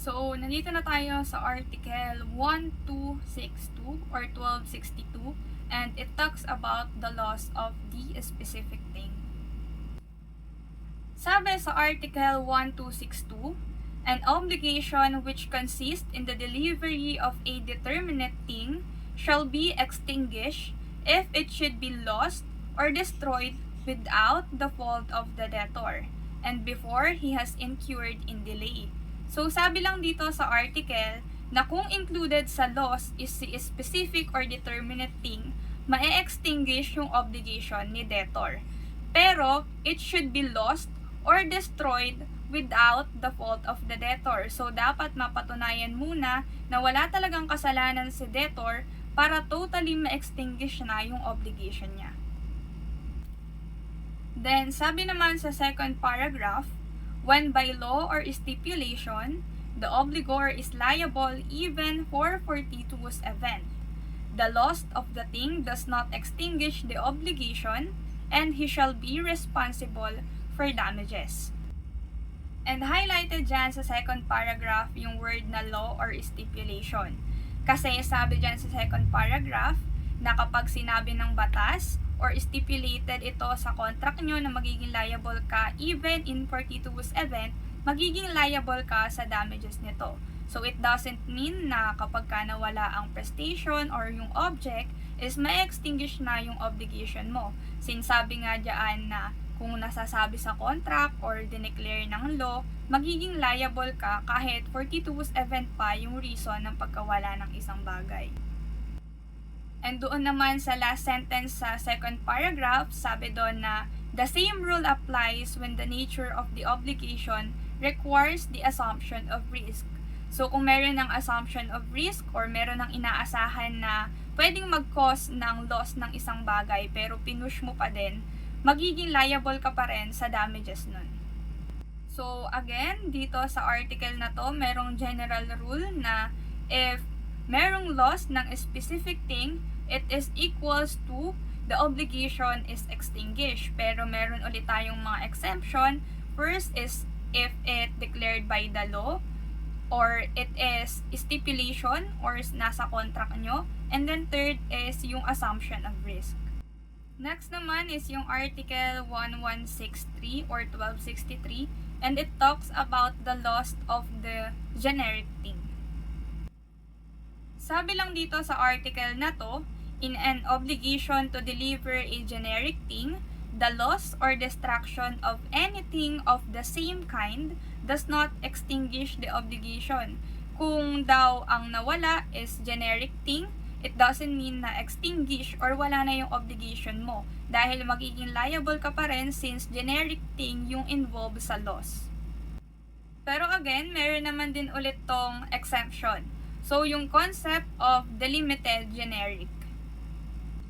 So, nandito na tayo sa Article 1262 or 1262, and it talks about the loss of the specific thing. Sabi sa Article 1262, an obligation which consists in the delivery of a determinate thing shall be extinguished if it should be lost or destroyed without the fault of the debtor, and before he has incurred in delay. So, sabi lang dito sa article na kung included sa loss is si specific or determinate thing, ma-extinguish yung obligation ni debtor. Pero, it should be lost or destroyed without the fault of the debtor. So, dapat mapatunayan muna na wala talagang kasalanan si debtor para totally ma-extinguish na yung obligation niya. Then, sabi naman sa second paragraph, when by law or stipulation, the obligor is liable even for fortuitous event, the loss of the thing does not extinguish the obligation, and he shall be responsible for damages. And highlighted dyan sa second paragraph yung word na law or stipulation. Kasi sabi dyan sa second paragraph na kapag sinabi ng batas or stipulated ito sa contract nyo na magiging liable ka even in fortuitous event, magiging liable ka sa damages nito. So it doesn't mean na kapag ka nawala ang prestation or yung object is ma-extinguish na yung obligation mo. Since sabi nga dyan na kung nasasabi sa contract or dineclare ng law, magiging liable ka kahit fortuitous event pa yung reason ng pagkawala ng isang bagay. And doon naman sa last sentence sa second paragraph, sabi doon na the same rule applies when the nature of the obligation requires the assumption of risk. So kung meron ng assumption of risk or meron ng inaasahan na pwedeng mag-cause ng loss ng isang bagay pero pinush mo pa din, magiging liable ka pa rin sa damages nun. So again, dito sa article na to, merong general rule na if merong loss ng specific thing, it is equals to the obligation is extinguished. Pero meron ulit tayong mga exemption. First is if it declared by the law, or it is stipulation, or nasa contract nyo. And then third is yung assumption of risk. Next naman is yung Article 1163 or 1263, and it talks about the loss of the generic thing. Sabi lang dito sa article na to, in an obligation to deliver a generic thing, the loss or destruction of anything of the same kind does not extinguish the obligation. Kung daw ang nawala is generic thing, it doesn't mean na extinguish or wala na yung obligation mo dahil magiging liable ka pa rin since generic thing yung involved sa loss. Pero again, meron naman din ulit tong exemption. So, yung concept of delimited generic.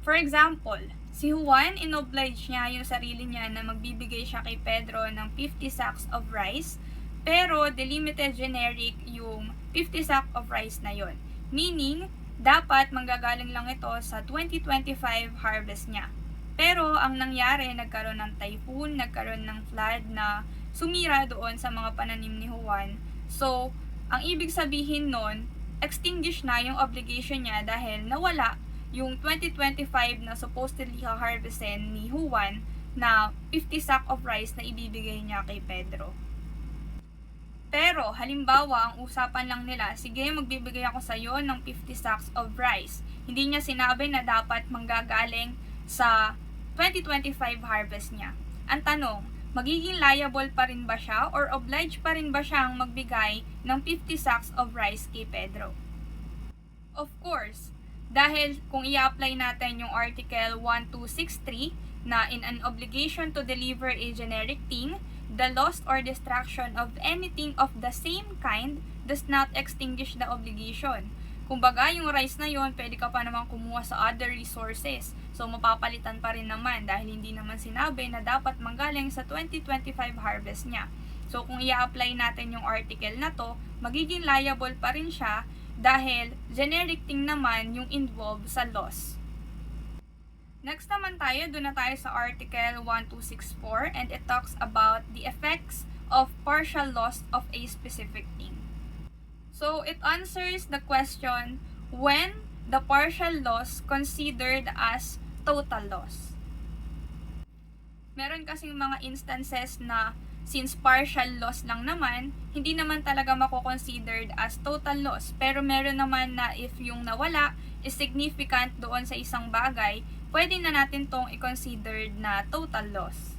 For example, si Juan, inoblige niya yung sarili niya na magbibigay siya kay Pedro ng 50 sacks of rice, pero delimited generic yung 50 sack of rice na yon. Meaning, dapat manggagaling lang ito sa 2025 harvest niya. Pero, ang nangyari, nagkaroon ng typhoon, nagkaroon ng flood na sumira doon sa mga pananim ni Juan. So, ang ibig sabihin nun, extinguish na yung obligation niya dahil nawala yung 2025 na supposedly ha-harvestin ni Juan na 50 sack of rice na ibibigay niya kay Pedro. Pero, halimbawa, ang usapan lang nila, sige, magbibigay ako sa iyo ng 50 sacks of rice. Hindi niya sinabi na dapat manggagaling sa 2025 harvest niya. Ang tanong, magiging liable pa rin ba siya or obliged pa rin ba siyang magbigay ng 50 sacks of rice kay Pedro? Of course, dahil kung i-apply natin yung Article 1263 na in an obligation to deliver a generic thing, the loss or destruction of anything of the same kind does not extinguish the obligation. Kumbaga, yung rice na yon, pwede ka pa naman kumuha sa other resources. So, mapapalitan pa rin naman dahil hindi naman sinabi na dapat manggaling sa 2025 harvest niya. So, kung i-apply natin yung article na to, magiging liable pa rin siya dahil generic thing naman yung involved sa loss. Next naman tayo, doon na tayo sa Article 1264 and it talks about the effects of partial loss of a specific thing. So it answers the question when the partial loss considered as total loss. Meron kasing mga instances na since partial loss lang naman, hindi naman talaga mako-considered as total loss. Pero meron naman na if yung nawala is significant doon sa isang bagay, pwede na natin tong i-considered na total loss.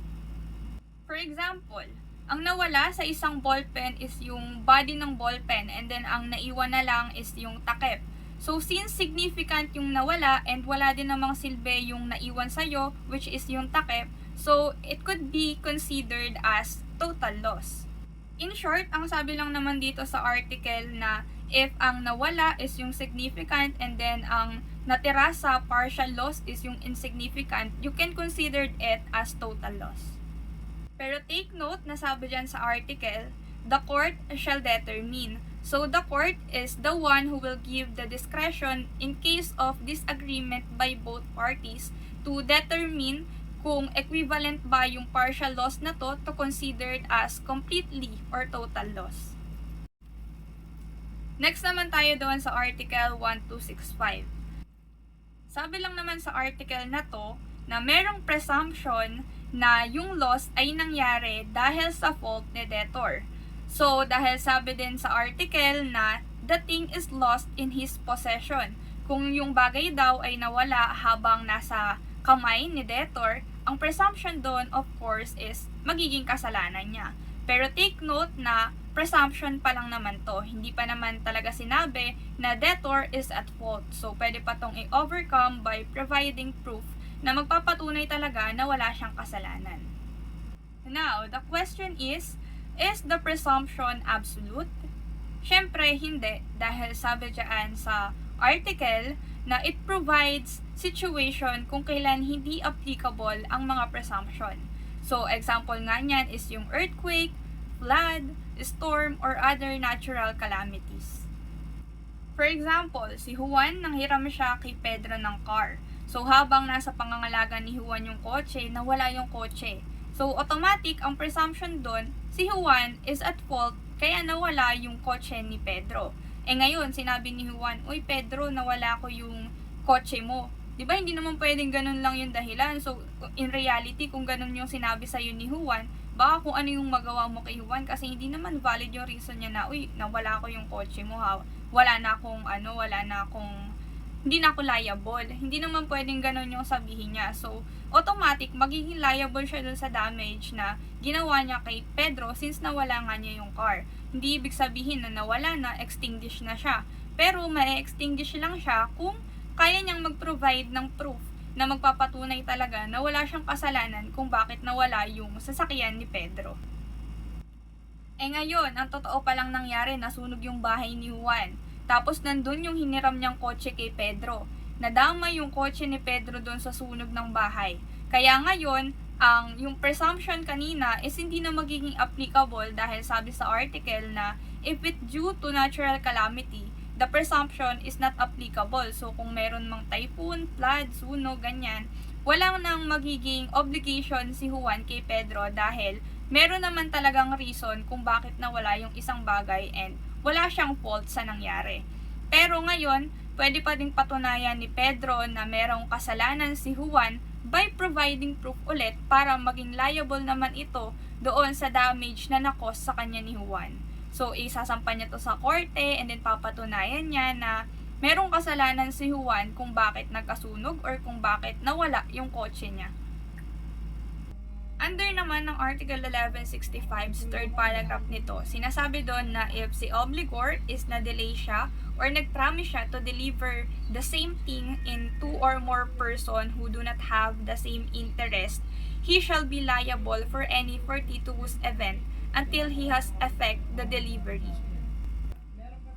For example, ang nawala sa isang ballpen is yung body ng ballpen and then ang naiwan na lang is yung takip. So, since significant yung nawala and wala din namang silbi yung naiwan sa'yo, which is yung takip, so it could be considered as total loss. In short, ang sabi lang naman dito sa article na if ang nawala is yung significant and then ang natira sa partial loss is yung insignificant, you can consider it as total loss. Pero take note na sabi dyan sa article, the court shall determine. So the court is the one who will give the discretion in case of disagreement by both parties to determine kung equivalent ba yung partial loss na to consider it as completely or total loss. Next naman tayo doon sa article 1265. Sabi lang naman sa article na to na merong presumption na yung loss ay nangyari dahil sa fault ni debtor. So, dahil sabi din sa article na the thing is lost in his possession. Kung yung bagay daw ay nawala habang nasa kamay ni debtor, ang presumption doon of course is magiging kasalanan niya. Pero take note na presumption pa lang naman to. Hindi pa naman talaga sinabi na debtor is at fault. So, pwede pa tong i-overcome by providing proof na magpapatunay talaga na wala siyang kasalanan. Now, the question is the presumption absolute? Syempre, hindi. Dahil sabi dyan sa article na it provides situation kung kailan hindi applicable ang mga presumption. So, example nga niyan is yung earthquake, flood, storm, or other natural calamities. For example, si Juan nanghiram siya kay Pedro ng car. So, habang nasa pangangalaga ni Juan yung kotse, nawala yung kotse. So, automatic ang presumption doon, si Juan is at fault kaya nawala yung kotse ni Pedro. Ngayon, sinabi ni Juan, "Uy Pedro, nawala ko yung kotse mo." 'Di ba hindi naman pwedeng ganun lang yung dahilan. So, in reality, kung ganun yung sinabi sa'yo ni Juan, baka kung ano yung magawa mo kay Juan kasi hindi naman valid yung reason niya na, "Uy, nawala ko yung kotse mo ha. Hindi na ako liable." Hindi naman pwedeng ganun yung sabihin niya. So, automatic, magiging liable siya dun sa damage na ginawa niya kay Pedro since nawala nga niya yung car. Hindi ibig sabihin na nawala na, extinguish na siya. Pero, ma-extinguish lang siya kung kaya niyang mag-provide ng proof na magpapatunay talaga na wala siyang kasalanan kung bakit nawala yung sasakyan ni Pedro. Ngayon, ang totoo palang nangyari, nasunog yung bahay ni Juan. Tapos nandun yung hiniram niyang kotse kay Pedro. Nadama yung kotse ni Pedro doon sa sunog ng bahay. Kaya ngayon, yung presumption kanina is hindi na magiging applicable dahil sabi sa article na if it due to natural calamity, the presumption is not applicable. So kung meron mang typhoon, flood, sunog, ganyan, walang nang magiging obligation si Juan kay Pedro dahil meron naman talagang reason kung bakit nawala yung isang bagay and wala siyang fault sa nangyari. Pero ngayon, pwede pa ding patunayan ni Pedro na merong kasalanan si Juan by providing proof ulit para maging liable naman ito doon sa damage na nakos sa kanya ni Juan. So, isasampan niya to sa korte and then papatunayan niya na merong kasalanan si Juan kung bakit nagkasunog or kung bakit nawala yung kotse niya. Under naman ng Article 1165, third paragraph nito, sinasabi doon na if si obligor is na-delay siya or nag-promise siya to deliver the same thing in two or more person who do not have the same interest, he shall be liable for any fortuitous event until he has effect the delivery.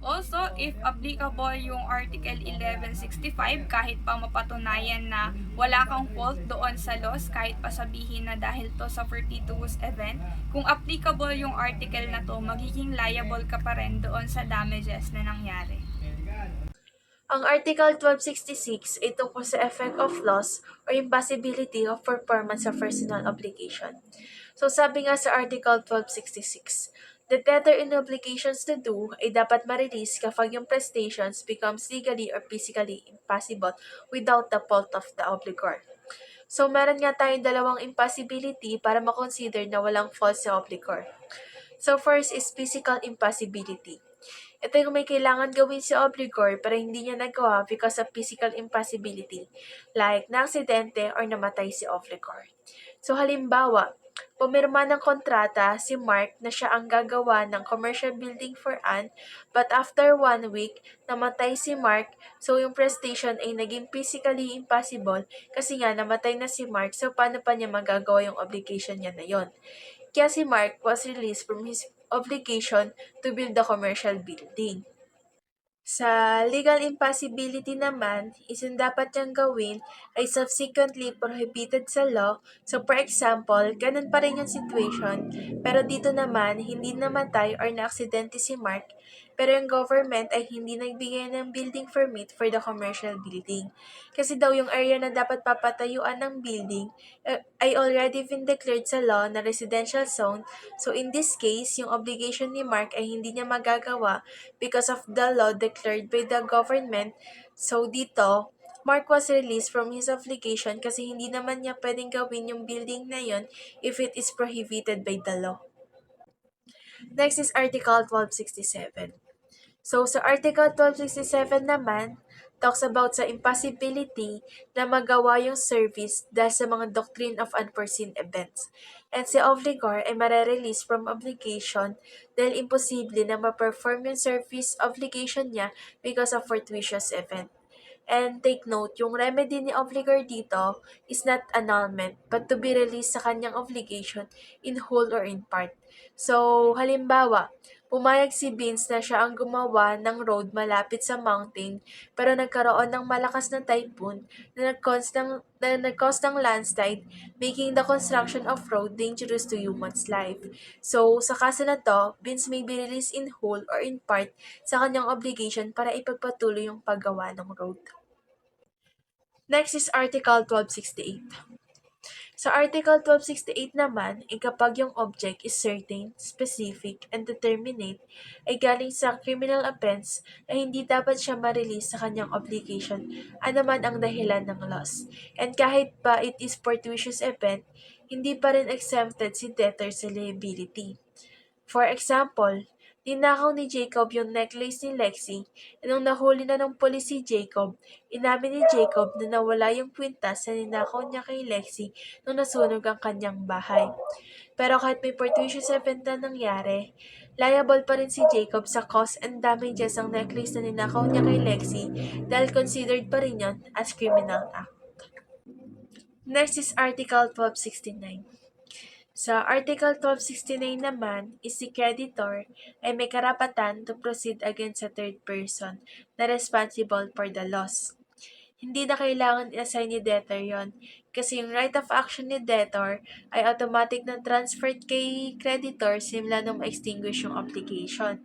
Also, if applicable yung Article 1165, kahit pa mapatunayan na wala kang fault doon sa loss, kahit pa sabihin na dahil to sa fortuitous event, kung applicable yung article na to, magiging liable ka pa rin doon sa damages na nangyari. Ang Article 1266 ay tungkol sa effect of loss or impossibility of performance of personal obligation. So sabi nga sa Article 1266, The debtor in obligations to do ay dapat ma-release kapag yung prestations becomes legally or physically impossible without the fault of the obligor. So, meron nga tayong dalawang impossibility para makonsider na walang fault sa obligor. So, first is physical impossibility. Ito yung may kailangan gawin si obligor pero hindi niya nagawa because of physical impossibility, like na-aksidente or namatay si obligor. So halimbawa, pumirma ng kontrata si Mark na siya ang gagawa ng commercial building for Ann, but after 1 week, namatay si Mark, so yung prestation ay naging physically impossible kasi nga namatay na si Mark, so paano pa niya magagawa yung obligation niya na yon? Kaya si Mark was released from his obligation to build the commercial building. Sa legal impossibility naman, is yung dapat niyang gawin ay subsequently prohibited sa law. So for example, ganun pa rin yung situation, pero dito naman, hindi namatay or na-aksidente si Mark, pero yung government ay hindi nagbigay ng building permit for the commercial building. Kasi daw yung area na dapat papatayuan ng building ay already been declared sa law na residential zone. So in this case, yung obligation ni Mark ay hindi niya magagawa because of the law declared by the government. So dito, Mark was released from his obligation kasi hindi naman niya pwedeng gawin yung building na yon if it is prohibited by the law. Next is Article 1267. So, sa Article 1267 naman, talks about sa impossibility na magawa yung service dahil sa mga doctrine of unforeseen events. And si obligor ay marerelease from obligation dahil imposible na ma-perform yung service obligation niya because of fortuitous event. And take note, yung remedy ni obligor dito is not annulment but to be released sa kanyang obligation in whole or in part. So, halimbawa, pumayag si Vince na siya ang gumawa ng road malapit sa mountain pero nagkaroon ng malakas na typhoon na nag-cause ng landslide, making the construction of road dangerous to human's life. So, sa kaso na to, Vince may be released in whole or in part sa kanyang obligation para ipagpatuloy yung paggawa ng road. Next is Article 1268. Sa Article 1268 naman, kapag yung object is certain, specific, and determinate, ay galing sa criminal offense, ay hindi dapat siya ma-release sa kanyang obligation, anuman ang dahilan ng loss. And kahit pa it is fortuitous event, hindi pa rin exempted si debtor sa liability. For example, ninakaw ni Jacob yung necklace ni Lexi, at nung nahuli na ng pulis si Jacob, inamin ni Jacob na nawala yung kwintas na ninakaw niya kay Lexi nung nasunog ang kanyang bahay. Pero kahit may fortuitous event na nangyari, liable pa rin si Jacob sa cost and damages ng necklace na ninakaw niya kay Lexi dahil considered pa rin yon as criminal act. Next is Article 1269. Sa Article 1269 naman, is si creditor ay may karapatan to proceed against a third person na responsible for the loss. Hindi na kailangan i-assign ni debtor yon kasi yung right of action ni debtor ay automatic na transferred kay creditor simula nung ma-extinguish yung obligation.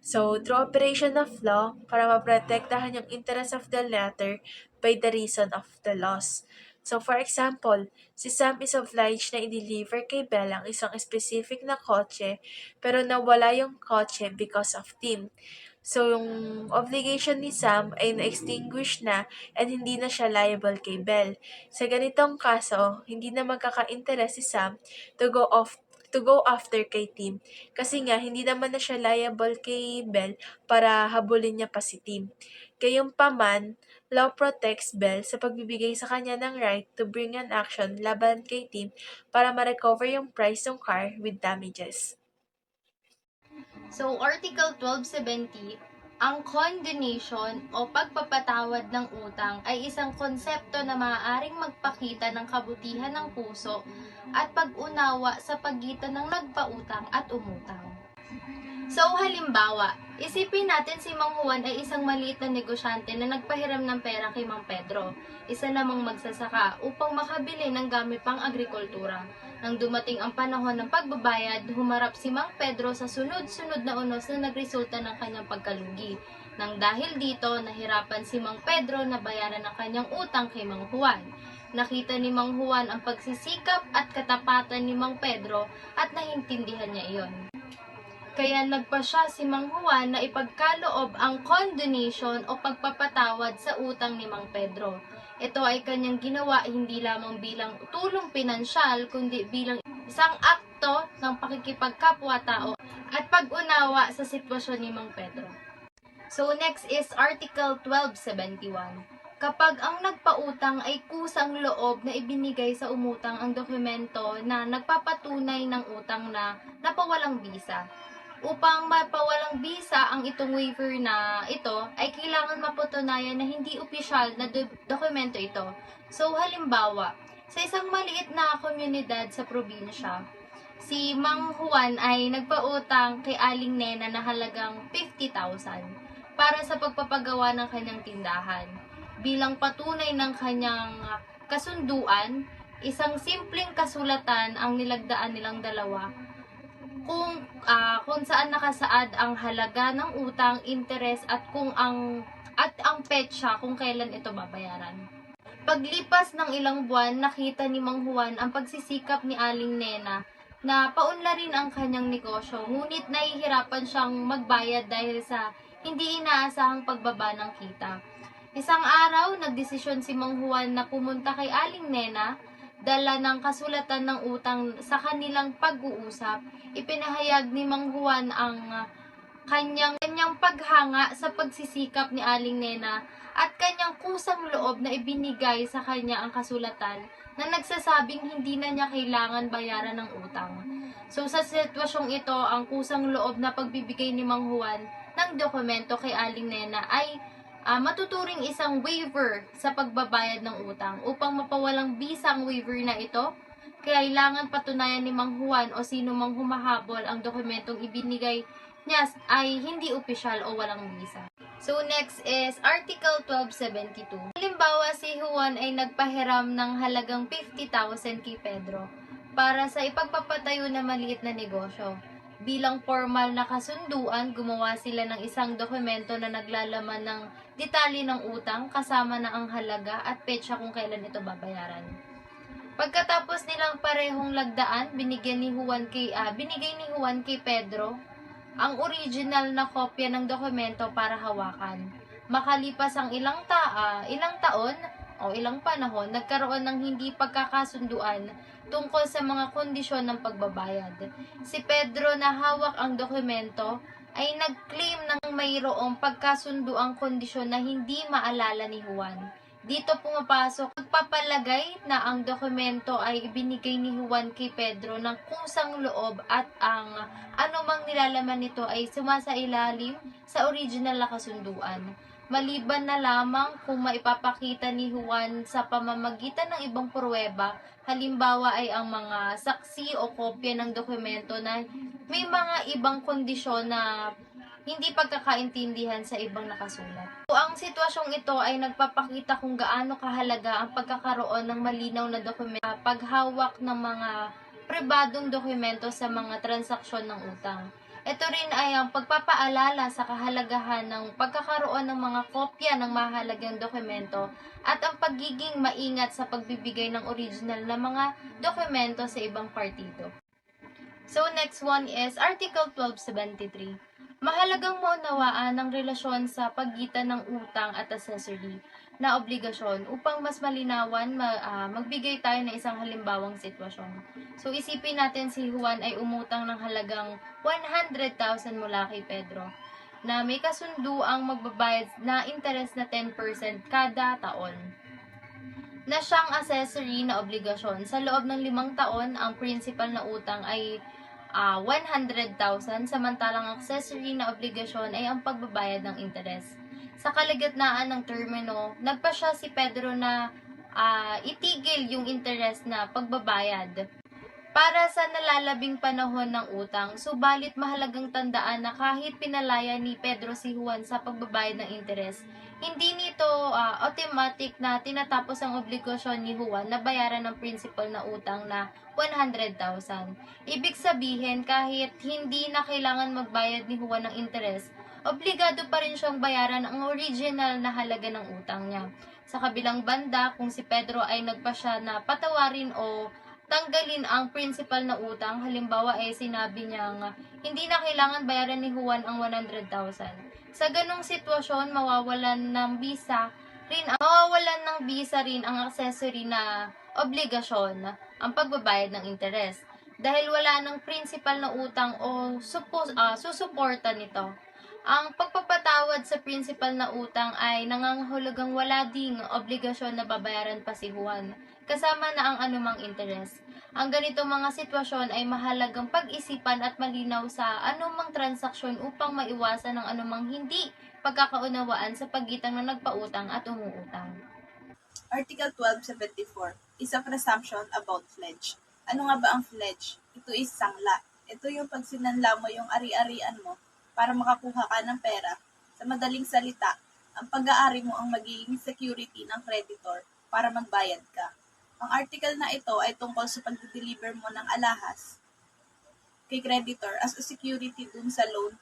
So, through operation of law, para maprotektahan yung interest of the latter by the reason of the loss. So, for example, si Sam is obliged na i-deliver kay Belle ang isang specific na kotse, pero nawala yung kotse because of Tim. So, yung obligation ni Sam ay na-extinguish na and hindi na siya liable kay Belle. Sa ganitong kaso, hindi na magkaka-interest si Sam to go after kay Tim. Kasi nga, hindi naman na siya liable kay Belle para habulin niya pa si Tim. Gayunpaman, law protects Belle sa pagbibigay sa kanya ng right to bring an action laban kay Tim para ma-recover yung price ng car with damages. So, Article 1270, ang condonation o pagpapatawad ng utang ay isang konsepto na maaaring magpakita ng kabutihan ng puso at pag-unawa sa pagitan ng nagpautang at umutang. So, halimbawa, isipin natin si Mang Juan ay isang maliit na negosyante na nagpahiram ng pera kay Mang Pedro, isa namang magsasaka upang makabili ng gamit pang agrikultura. Nang dumating ang panahon ng pagbabayad, humarap si Mang Pedro sa sunod-sunod na unos na nagresulta ng kanyang pagkalugi. Nang dahil dito, nahirapan si Mang Pedro na bayaran ang kanyang utang kay Mang Juan. Nakita ni Mang Juan ang pagsisikap at katapatan ni Mang Pedro at naintindihan niya iyon. Kaya nagpasya si Mang Juan na ipagkaloob ang condonation o pagpapatawad sa utang ni Mang Pedro. Ito ay kanyang ginawa hindi lamang bilang tulong pinansyal, kundi bilang isang akto ng pakikipagkapwa-tao at pag-unawa sa sitwasyon ni Mang Pedro. So next is Article 1271. Kapag ang nagpautang ay kusang loob na ibinigay sa umutang ang dokumento na nagpapatunay ng utang na napawalang bisa. Upang mapawalang bisa ang itong waiver na ito, ay kailangan mapatunayan na hindi opisyal na dokumento ito. So halimbawa, sa isang maliit na komunidad sa probinsya, si Mang Juan ay nagpautang kay Aling Nena na halagang 50,000 para sa pagpapagawa ng kanyang tindahan. Bilang patunay ng kanyang kasunduan, isang simpleng kasulatan ang nilagdaan nilang dalawa kung saan nakasaad ang halaga ng utang, interes at ang petsa kung kailan ito babayaran. Paglipas ng ilang buwan, nakita ni Mang Juan ang pagsisikap ni Aling Nena na paunlarin ang kanyang negosyo, ngunit nahihirapan siyang magbayad dahil sa hindi inaasahang pagbaba ng kita. Isang araw, nagdesisyon si Mang Juan na pumunta kay Aling Nena, dala ng kasulatan ng utang sa kanilang pag-uusap. Ipinahayag ni Mang Juan ang kanyang paghanga sa pagsisikap ni Aling Nena at kanyang kusang loob na ibinigay sa kanya ang kasulatan na nagsasabing hindi na niya kailangan bayaran ng utang. So sa sitwasyong ito, ang kusang loob na pagbibigay ni Mang Juan ng dokumento kay Aling Nena ay matuturing isang waiver sa pagbabayad ng utang. Upang mapawalang bisa ang waiver na ito, kailangan patunayan ni Mang Juan o sino mang humahabol ang dokumentong ibinigay niya ay hindi opisyal o walang bisa. So next is Article 1272. Halimbawa, si Juan ay nagpahiram ng halagang 50,000 kay Pedro para sa ipagpapatayo na maliit na negosyo. Bilang formal na kasunduan, gumawa sila ng isang dokumento na naglalaman ng detalye ng utang kasama na ang halaga at petsa kung kailan ito babayaran. Pagkatapos nilang parehong lagdaan, binigay ni Juan kay Pedro ang original na kopya ng dokumento para hawakan. Makalipas ang ilang taon o ilang panahon, nagkaroon ng hindi pagkakasunduan tungkol sa mga kondisyon ng pagbabayad. Si Pedro na hawak ang dokumento ay nag-claim ng mayroong pagkasunduang kondisyon na hindi maalala ni Juan. Dito pumapasok pagpapalagay na ang dokumento ay ibinigay ni Juan kay Pedro ng kusang loob at ang anumang nilalaman nito ay sumasailalim sa original na kasunduan. Maliban na lamang kung maipapakita ni Juan sa pamamagitan ng ibang pruweba, halimbawa ay ang mga saksi o kopya ng dokumento na may mga ibang kondisyon na hindi pagkakaintindihan sa ibang nakasulat. So, ang sitwasyong ito ay nagpapakita kung gaano kahalaga ang pagkakaroon ng malinaw na dokumento, paghawak ng mga pribadong dokumento sa mga transaksyon ng utang. Ito rin ay ang pagpapaalala sa kahalagahan ng pagkakaroon ng mga kopya ng mahalagang dokumento at ang pagiging maingat sa pagbibigay ng original na mga dokumento sa ibang partido. So next one is Article 1273. Mahalagang maunawaan ang relasyon sa pagitan ng utang at accessory na obligasyon upang mas malinawan magbigay tayo ng isang halimbawang sitwasyon. So isipin natin si Juan ay umutang ng halagang 100,000 mula kay Pedro na may kasunduang magbabayad na interest na 10% kada taon na siyang accessory na obligasyon. Sa loob ng 5 taon, ang principal na utang ay 100,000, samantalang accessory na obligasyon ay ang pagbabayad ng interes. Sa kalagitnaan ng termino, nagpasya si Pedro na itigil yung interes na pagbabayad para sa nalalabing panahon ng utang. Subalit mahalagang tandaan na kahit pinalaya ni Pedro si Juan sa pagbabayad ng interes, hindi nito automatic na tinatapos ang obligasyon ni Juan na bayaran ng principal na utang na 100,000. Ibig sabihin, kahit hindi na kailangan magbayad ni Juan ng interes, obligado pa rin siyang bayaran ang original na halaga ng utang niya. Sa kabilang banda, kung si Pedro ay nagpasya na patawarin o tanggalin ang principal na utang. Halimbawa, sinabi niyang hindi na kailangan bayaran ni Juan ang 100,000. Sa ganong sitwasyon, mawawalan ng visa rin ang accessory na obligasyon, ang pagbabayad ng interest. Dahil wala ng principal na utang o susuporta nito. Ang pagpapatawad sa principal na utang ay nangangahulugang wala ding obligasyon na babayaran pa si Juan, kasama na ang anumang interes. Ang ganitong mga sitwasyon ay mahalagang pag-isipan at malinaw sa anumang transaksyon upang maiwasan ang anumang hindi pagkakaunawaan sa pagitan ng nagpautang at umuutang. Article 1274 is a presumption about pledge. Ano nga ba ang pledge? Ito is sangla. Ito yung pag sinanla mo yung ari-arian mo para makakuha ka ng pera. Sa madaling salita, ang pag-aari mo ang magiging security ng creditor para magbayad ka. Ang article na ito ay tungkol sa pag-deliver mo ng alahas kay creditor as a security dun sa loan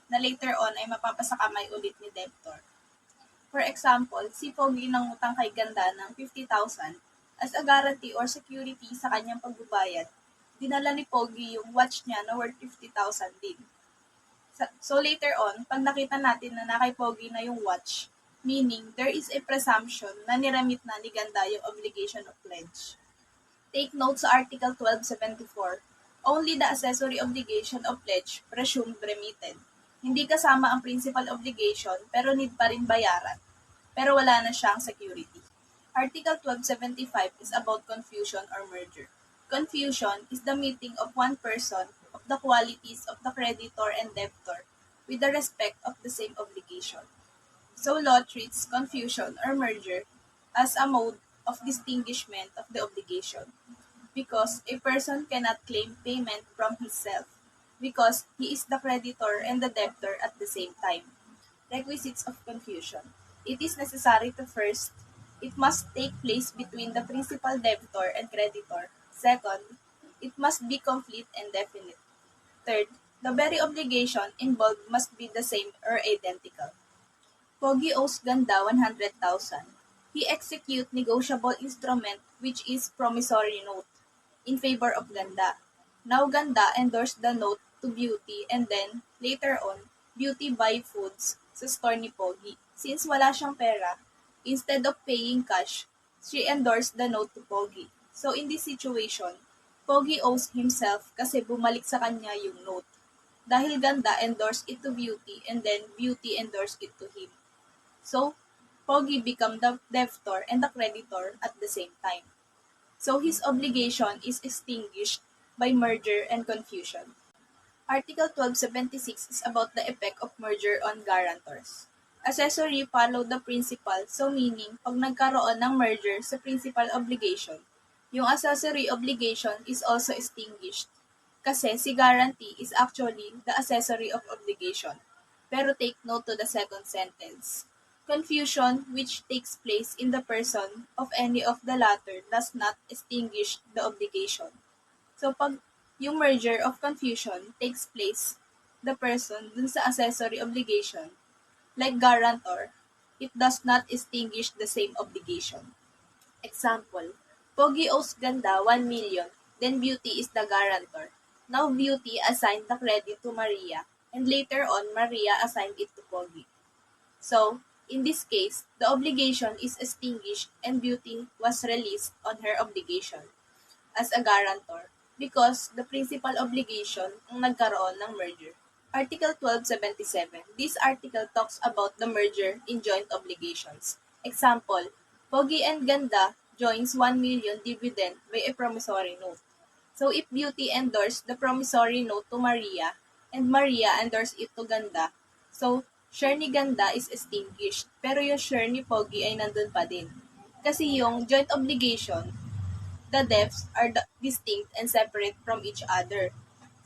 na later on ay mapapasakamay ulit ni debtor. For example, si Pogi nangutang kay Ganda ng 50,000 as a guarantee or security sa kanyang pagbabayad. Dinala ni Pogi yung watch niya na worth 50,000 din. So later on, pag nakita natin na kay Pogi na yung watch, meaning there is a presumption na niramit na ni Ganda yung obligation of pledge. Take note sa Article 1274, only the accessory obligation of pledge presumed remitted. Hindi kasama ang principal obligation pero need pa rin bayaran. Pero wala na siyang security. Article 1275 is about confusion or merger. Confusion is the meeting of one person of the qualities of the creditor and debtor with the respect of the same obligation. So law treats confusion or merger as a mode of distinguishment of the obligation because a person cannot claim payment from himself because he is the creditor and the debtor at the same time. Requisites of confusion. It is necessary to first, it must take place between the principal debtor and creditor. Second, it must be complete and definite. Third, the very obligation involved must be the same or identical. Pogi owes Ganda 100,000. He execute negotiable instrument which is promissory note in favor of Ganda. Now Ganda endorsed the note to Beauty and then, later on, Beauty buy foods sa store ni Pogi. Since wala siyang pera, instead of paying cash, she endorsed the note to Pogi. So in this situation, Pogi owes himself kasi bumalik sa kanya yung note. Dahil Ganda endorsed it to Beauty and then Beauty endorsed it to him. So, Pogi become the debtor and the creditor at the same time. So his obligation is extinguished by merger and confusion. Article 1276 is about the effect of merger on guarantors. Accessory follow the principal, so meaning, pag nagkaroon ng merger sa principal obligation, yung accessory obligation is also extinguished. Kasi si guarantee is actually the accessory of obligation. Pero take note to the second sentence. Confusion which takes place in the person of any of the latter does not extinguish the obligation. So pag yung merger of confusion takes place, the person dun sa accessory obligation, like guarantor, it does not extinguish the same obligation. Example, Pogi owes Ganda 1 million, then Beauty is the guarantor. Now Beauty assigned the credit to Maria, and later on Maria assigned it to Pogi. So, in this case, the obligation is extinguished and Beauty was released on her obligation as a guarantor because the principal obligation ang nagkaroon ng merger. Article 1277. This article talks about the merger in joint obligations. Example, Pogi and Ganda joins 1 million dividend by a promissory note. So if Beauty endorsed the promissory note to Maria and Maria endorsed it to Ganda, so share ni Ganda is extinguished, pero yung share ni Pogi ay nandun pa din. Kasi yung joint obligation, the debts are distinct and separate from each other.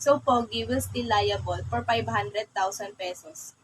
So Pogi will still liable for 500,000 pesos